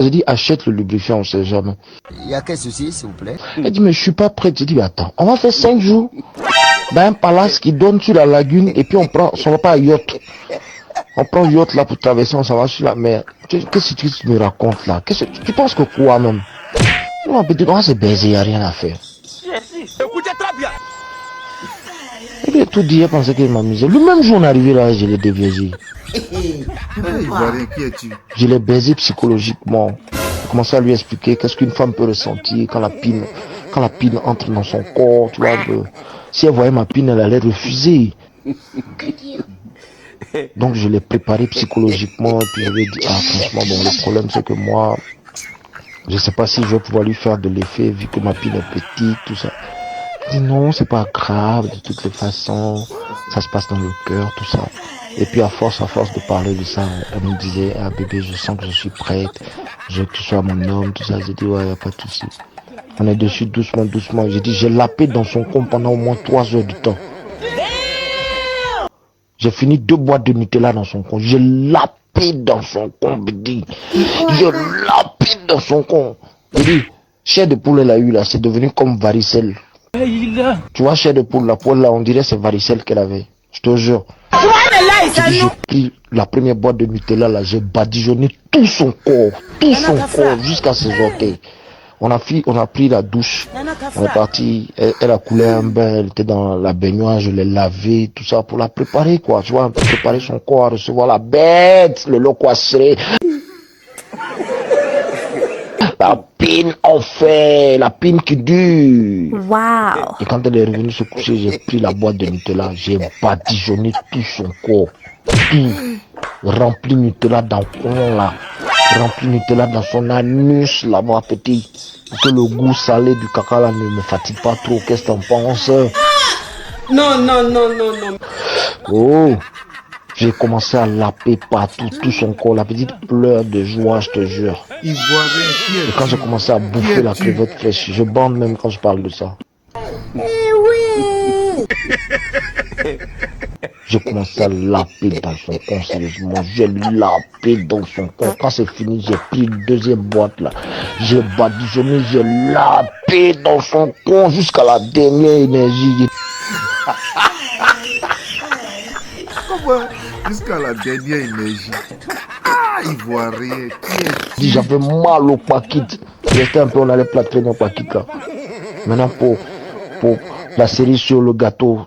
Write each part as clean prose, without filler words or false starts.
J'ai dit, achète le lubrifiant, on sait jamais. Il y a quel souci, s'il vous plaît? Elle dit, mais je suis pas prête. J'ai dit, attends, on va faire 5 jours dans un palace qui donne sur la lagune et puis on prend son repas à yacht. On prend yacht là pour traverser, on s'en va sur la mer. Qu'est-ce que tu me racontes là? Tu penses que quoi même? Non, petit, on va se baiser, il n'y a rien à faire. Écoutez très bien. Il a tout dit, il pensait qu'il m'amusait. Le même jour, on est arrivé là, je l'ai dévié. Je l'ai baisé psychologiquement. J'ai commencé à lui expliquer qu'est-ce qu'une femme peut ressentir quand la pine entre dans son corps, tu vois. Si elle voyait ma pine, elle allait refuser. Donc je l'ai préparé psychologiquement et puis je lui ai dit, franchement, bon, le problème c'est que moi, je sais pas si je vais pouvoir lui faire de l'effet vu que ma pine est petite, tout ça. Il dit non, c'est pas grave, de toutes les façons, ça se passe dans le cœur, tout ça. Et puis à force de parler de ça, elle me disait, ah bébé, je sens que je suis prête, je veux que tu sois mon homme, tout ça. J'ai dit, ouais, y a pas de souci. On est dessus doucement. J'ai dit, j'ai lapé dans son con pendant au moins 3 heures de temps. J'ai fini 2 boîtes de Nutella dans son con. J'ai lapé dans son con, bébé. J'ai lapé dans son con. J'ai dit, chair de poule, elle a eu là, c'est devenu comme varicelle. Tu vois, chair de poule, la poule là, on dirait c'est varicelle qu'elle avait. Je te jure. J'ai pris la première boîte de Nutella là, j'ai badigeonné tout son corps jusqu'à ses orteils. On a pris la douche, on est parti, elle a coulé un bain, elle était dans la baignoire, je l'ai lavé, tout ça pour la préparer quoi, tu vois, un peu préparer son corps à recevoir la bête, le loquacé. La pine en fait, la pine qui dure. Wow. Et quand elle est revenue se coucher, j'ai pris la boîte de Nutella, j'ai badigeonné tout son corps, tout, rempli Nutella dans le con là, rempli Nutella dans son anus là, mon petit, pour que le goût salé du caca là ne me fatigue pas trop. Qu'est-ce que t'en penses? Non. Oh, j'ai commencé à laper partout, tout son corps. La petite pleure de joie, je te jure. Et quand j'ai commencé à bouffer la crevette fraîche, je bande même quand je parle de ça. J'ai commencé à laper dans son con, sérieusement. J'ai lapé dans son con. Quand c'est fini, j'ai pris une deuxième boîte là. J'ai badigeonné, j'ai lapé dans son con jusqu'à la dernière énergie. Comment? Jusqu'à la dernière énergie. Ah, Ivoirien. J'avais mal au paquet. Restait un peu, on allait plâtrer mon paquet là. Maintenant pour la cerise sur le gâteau.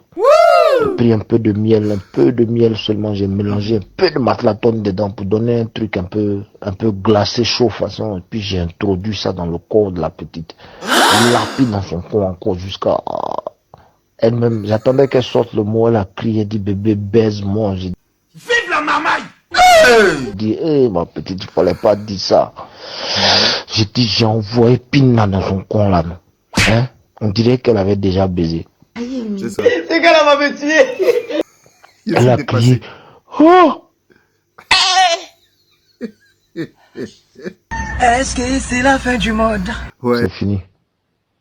J'ai pris un peu de miel seulement, j'ai mélangé un peu de matlatone dedans pour donner un truc un peu glacé chaud façon, et puis j'ai introduit ça dans le corps de la petite. Elle l'a pris dans son corps encore jusqu'à elle-même, j'attendais qu'elle sorte le mot, elle a crié, elle dit bébé baise-moi, j'ai dit Vive la marmaille! dit ma petite, il fallait pas dire ça. J'ai dit j'ai envoyé Pina dans son corps là, hein? On dirait qu'elle avait déjà baisé. C'est ça. C'est qu'elle va me tuer. Elle a crié, oh! Est-ce que c'est la fin du monde? Ouais. C'est fini.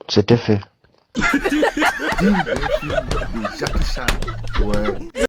C'était fait. Jackie Chan. Ouais.